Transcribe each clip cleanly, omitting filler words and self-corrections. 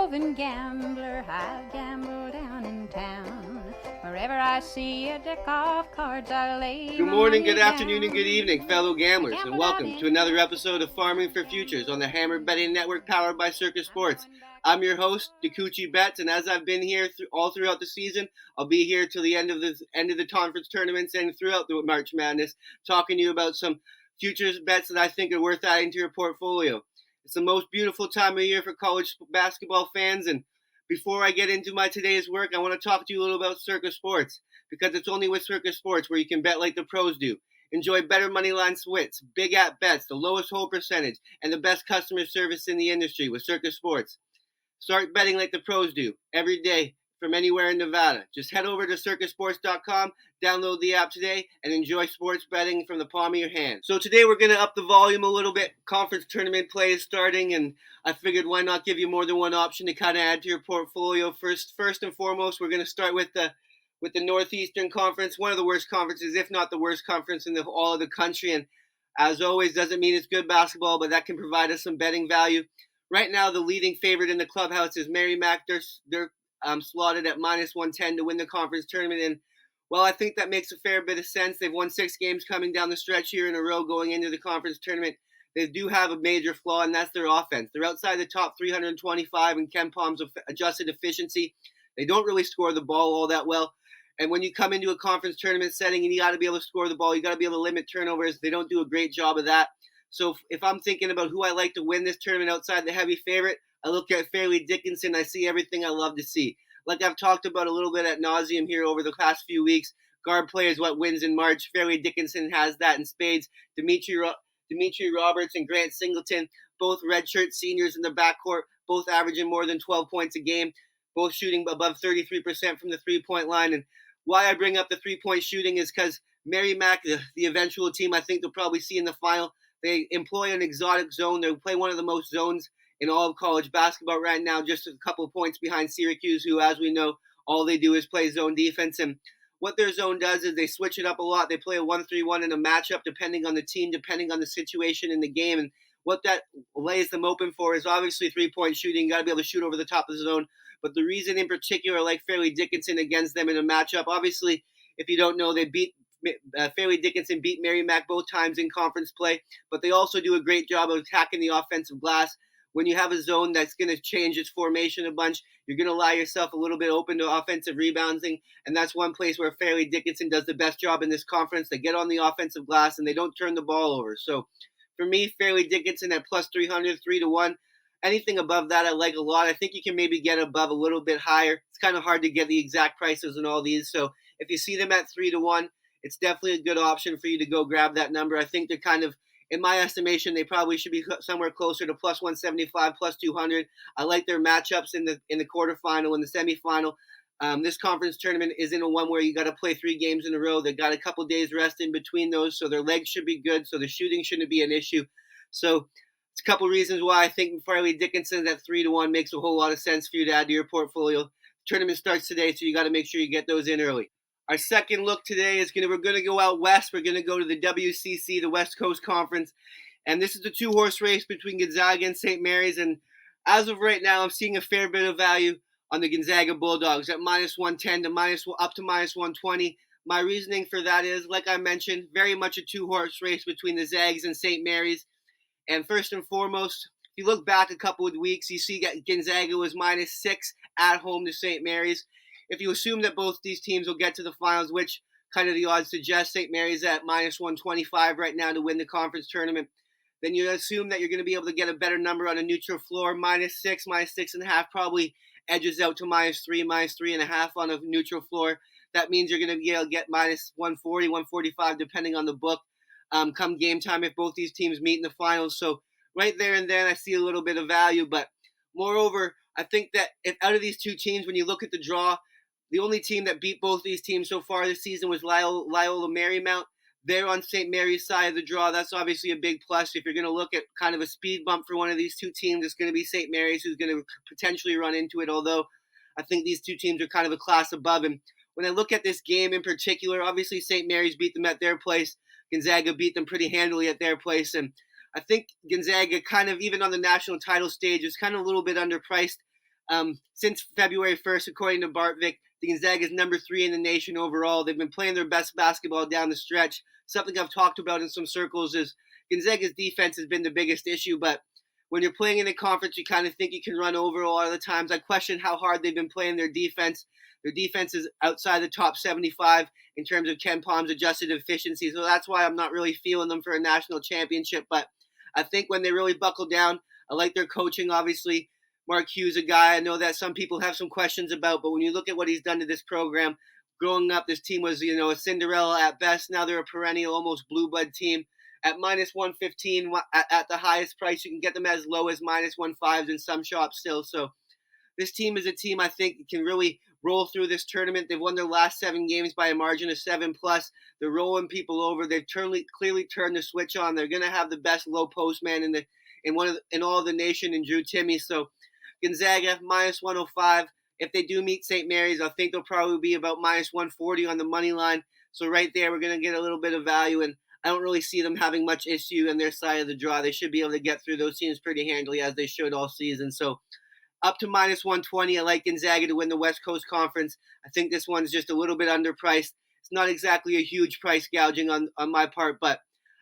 roving gambler, I'll gamble down in town. Wherever I see a deck of cards, I lay Good my morning, money good afternoon, and down. good evening, fellow gamblers, and Gamble welcome out to another episode of Farming for Futures on the Hammer Betting Network powered by Circa Sports. I'm your host, DaCoochie Bets, and as I've been here all throughout the season, I'll be here till the end of the conference tournaments and throughout the March Madness, talking to you about some futures bets that I think are worth adding to your portfolio. It's the most beautiful time of year for college basketball fans, and before I get into my today's work, I want to talk to you a little about Circa Sports, because it's only with Circa Sports where you can bet like the pros do. Enjoy better moneyline splits, big at bets, the lowest hold percentage, and the best customer service in the industry with Circa Sports. Start betting like the pros do every day from anywhere in Nevada. Just head over to circasports.com, download the app today, and enjoy sports betting from the palm of your hand. So today we're going to up the volume a little bit. Conference tournament play is starting, and I figured why not give you more than one option to kind of add to your portfolio. First and foremost, we're going to start with the Northeastern Conference, one of the worst conferences, if not the worst conference in all of the country. And as always, doesn't mean it's good basketball, but that can provide us some betting value. Right now, the leading favorite in the clubhouse is Merrimack. They're slotted at minus 110 to win the conference tournament. And while I think that makes a fair bit of sense, they've won 6 games coming down the stretch here in a row going into the conference tournament. They do have a major flaw, and that's their offense. They're outside the top 325 in Ken Palm's adjusted efficiency. They don't really score the ball all that well. And when you come into a conference tournament setting and you got to be able to score the ball, you got to be able to limit turnovers. They don't do a great job of that. So if I'm thinking about who I like to win this tournament outside the heavy favorite, I look at Fairleigh Dickinson. I see everything I love to see. Like I've talked about a little bit ad nauseum here over the past few weeks, guard play is what wins in March. Fairleigh Dickinson has that in spades. Dimitri Roberts and Grant Singleton, both redshirt seniors in the backcourt, both averaging more than 12 points a game, both shooting above 33% from the three-point line. And why I bring up the three-point shooting is because Merrimack, the eventual team I think they'll probably see in the final, they employ an exotic zone. They play one of the most zones in all of college basketball right now, just a couple of points behind Syracuse, who, as we know, all they do is play zone defense. And what their zone does is they switch it up a lot. They play a 1-3-1 in a matchup depending on the team, depending on the situation in the game. And what that lays them open for is obviously three-point shooting. You got to be able to shoot over the top of the zone. But the reason in particular I like Fairleigh Dickinson against them in a matchup, obviously, if you don't know, Fairleigh Dickinson beat Merrimack both times in conference play, but they also do a great job of attacking the offensive glass. When you have a zone that's going to change its formation a bunch, you're going to allow yourself a little bit open to offensive rebounding, and that's one place where Fairleigh Dickinson does the best job in this conference. They get on the offensive glass, and they don't turn the ball over. So for me, Fairleigh Dickinson at plus 300, 3-1. Anything above that I like a lot. I think you can maybe get above a little bit higher. It's kind of hard to get the exact prices on all these. So if you see them at 3-1, it's definitely a good option for you to go grab that number. I think they're kind of, in my estimation, they probably should be somewhere closer to plus 175, plus 200. I like their matchups in the quarterfinal and the semifinal. This conference tournament isn't a one where you got to play 3 games in a row. They got a couple days rest in between those, so their legs should be good. So the shooting shouldn't be an issue. So it's a couple reasons why I think Fairleigh Dickinson at 3-1 makes a whole lot of sense for you to add to your portfolio. The tournament starts today, so you got to make sure you get those in early. Our second look today is we're going to go out west. We're going to go to the WCC, the West Coast Conference. And this is the 2-horse race between Gonzaga and St. Mary's. And as of right now, I'm seeing a fair bit of value on the Gonzaga Bulldogs at minus 110 to up to minus 120. My reasoning for that is, like I mentioned, very much a 2-horse race between the Zags and St. Mary's. And first and foremost, if you look back a couple of weeks, you see Gonzaga was minus 6 at home to St. Mary's. If you assume that both these teams will get to the finals, which kind of the odds suggest, St. Mary's at minus 125 right now to win the conference tournament, then you assume that you're going to be able to get a better number on a neutral floor. Minus 6, minus 6.5 probably edges out to minus 3, minus 3.5 on a neutral floor. That means you're going to be able to get minus 140, 145 depending on the book come game time if both these teams meet in the finals. So right there and then I see a little bit of value. But moreover, I think that if out of these two teams, when you look at the draw, the only team that beat both these teams so far this season was Loyola Marymount. They're on St. Mary's side of the draw. That's obviously a big plus. If you're going to look at kind of a speed bump for one of these two teams, it's going to be St. Mary's who's going to potentially run into it, although I think these two teams are kind of a class above him. When I look at this game in particular, obviously St. Mary's beat them at their place. Gonzaga beat them pretty handily at their place. And I think Gonzaga kind of, even on the national title stage, is kind of a little bit underpriced. Since February 1st, according to Bartvik, the Gonzaga is number 3 in the nation overall. They've been playing their best basketball down the stretch. Something I've talked about in some circles is Gonzaga's defense has been the biggest issue, but when you're playing in a conference, you kind of think you can run over a lot of the times. I question how hard they've been playing their defense. Their defense is outside the top 75 in terms of Ken Palm's adjusted efficiency, so that's why I'm not really feeling them for a national championship. But I think when they really buckle down, I like their coaching, obviously. Mark Hughes, a guy I know that some people have some questions about, but when you look at what he's done to this program, growing up, this team was, a Cinderella at best. Now they're a perennial, almost blue blood team. At minus 115 at the highest price, you can get them as low as minus 1.5 in some shops still. So this team is a team I think can really roll through this tournament. They've won their last 7 games by a margin of 7+. They're rolling people over. They've clearly turned the switch on. They're going to have the best low post man in all of the nation in Drew Timme. So Gonzaga minus 105. If they do meet St. Mary's, I think they'll probably be about minus 140 on the money line. So right there, we're going to get a little bit of value, and I don't really see them having much issue on their side of the draw. They should be able to get through those teams pretty handily, as they should all season. So up to minus 120, I like Gonzaga to win the West Coast Conference. I think this one's just a little bit underpriced. It's not exactly a huge price gouging on my part, but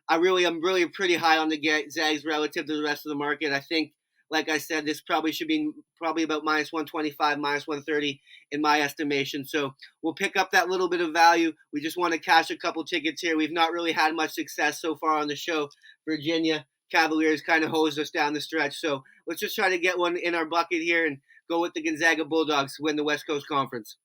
I'm really pretty high on the Zags relative to the rest of the market. I think, like I said, this probably should be about minus 125, minus 130 in my estimation. So we'll pick up that little bit of value. We just want to cash a couple tickets here. We've not really had much success so far on the show. Virginia Cavaliers kind of hosed us down the stretch. So let's just try to get one in our bucket here and go with the Gonzaga Bulldogs to win the West Coast Conference.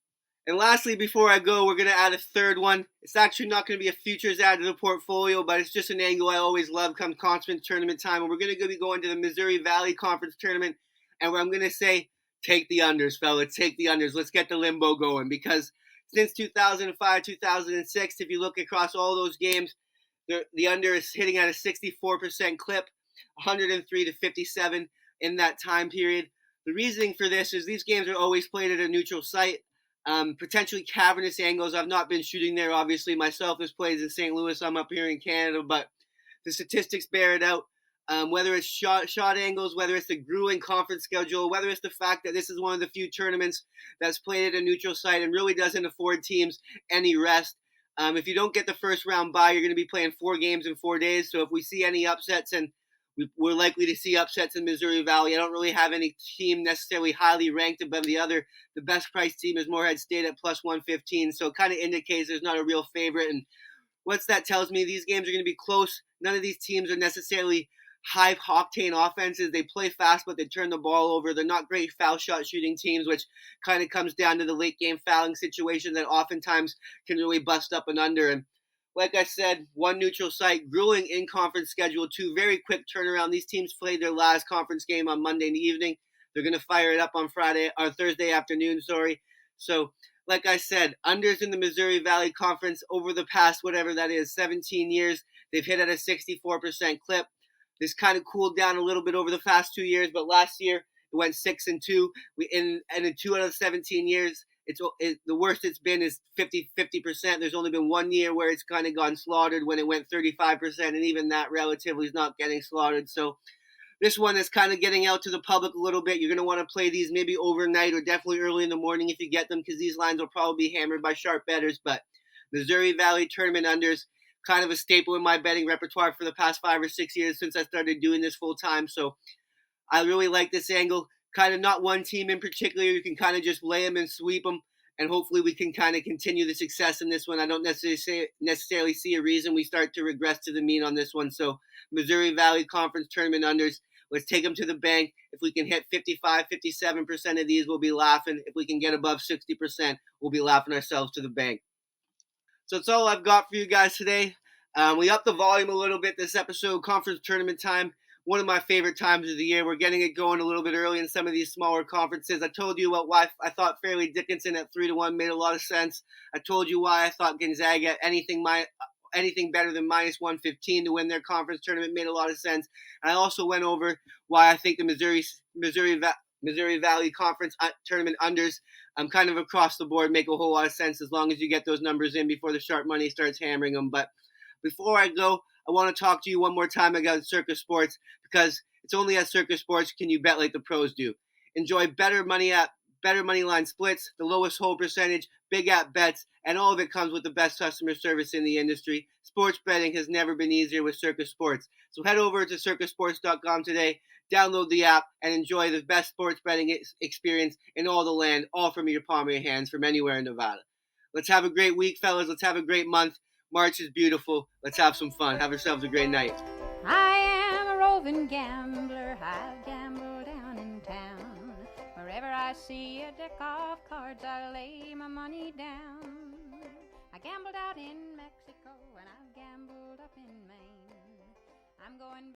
And lastly, before I go, we're going to add a third one. It's actually not going to be a futures add to the portfolio, but it's just an angle I always love come conference tournament time. And we're going to be going to the Missouri Valley Conference Tournament. And I'm going to say, take the unders, fellas. Take the unders. Let's get the limbo going. Because since 2005, 2006, if you look across all those games, the under is hitting at a 64% clip, 103 to 57 in that time period. The reasoning for this is these games are always played at a neutral site. Potentially cavernous angles. I've not been shooting there, obviously. Myself has played in St. Louis. I'm up here in Canada, but the statistics bear it out. Whether it's shot angles, whether it's the grueling conference schedule, whether it's the fact that this is one of the few tournaments that's played at a neutral site and really doesn't afford teams any rest. If you don't get the first round bye, you're going to be playing 4 games in 4 days. So if we see any upsets, and we're likely to see upsets in Missouri Valley, I don't really have any team necessarily highly ranked above the other. The best priced team is Morehead State at plus 115. So it kind of indicates there's not a real favorite. And what that tells me, these games are going to be close. None of these teams are necessarily high octane offenses. They play fast, but they turn the ball over. They're not great foul shot shooting teams, which kind of comes down to the late game fouling situation that oftentimes can really bust up and under. And like I said, 1 neutral site, grueling in conference schedule, 2 very quick turnaround. These teams played their last conference game on Monday evening. They're going to fire it up on Thursday afternoon. So like I said, unders in the Missouri Valley Conference over the past, whatever that is, 17 years, they've hit at a 64% clip. This kind of cooled down a little bit over the past 2 years, but last year it went 6-2. In 2 out of 17 years, the worst it's been is 50%. There's only been 1 year where it's kind of gone slaughtered when it went 35%, and even that relatively is not getting slaughtered. So this one is kind of getting out to the public a little bit. You're going to want to play these maybe overnight or definitely early in the morning if you get them, because these lines will probably be hammered by sharp bettors. But Missouri Valley tournament unders, kind of a staple in my betting repertoire for the past 5 or 6 years since I started doing this full time. So I really like this angle. Kind of not one team in particular. You can kind of just lay them and sweep them, and hopefully we can kind of continue the success in this one. I don't necessarily see a reason we start to regress to the mean on this one. So Missouri Valley Conference tournament unders, let's take them to the bank. If we can hit 55, 57% of these, we'll be laughing. If we can get above 60%, we'll be laughing ourselves to the bank. So that's all I've got for you guys today. We upped the volume a little bit this episode, conference tournament time. One of my favorite times of the year. We're getting it going a little bit early in some of these smaller conferences. I told you about why I thought Fairleigh Dickinson at 3-1 made a lot of sense. I told you why I thought Gonzaga anything better than minus 115 to win their conference tournament made a lot of sense. And I also went over why I think the Missouri Valley Conference tournament unders kind of across the board make a whole lot of sense as long as you get those numbers in before the sharp money starts hammering them. But before I go, I want to talk to you one more time about Circa Sports, because it's only at Circa Sports can you bet like the pros do. Enjoy better money line splits, the lowest hold percentage, big app bets, and all of it comes with the best customer service in the industry. Sports betting has never been easier with Circa Sports. So head over to circasports.com today, download the app, and enjoy the best sports betting experience in all the land, all from your palm of your hands from anywhere in Nevada. Let's have a great week, fellas. Let's have a great month. March is beautiful. Let's have some fun. Have yourselves a great night. I am a roving gambler. I've gambled down in town. Wherever I see a deck of cards, I lay my money down. I gambled out in Mexico and I've gambled up in Maine. I'm going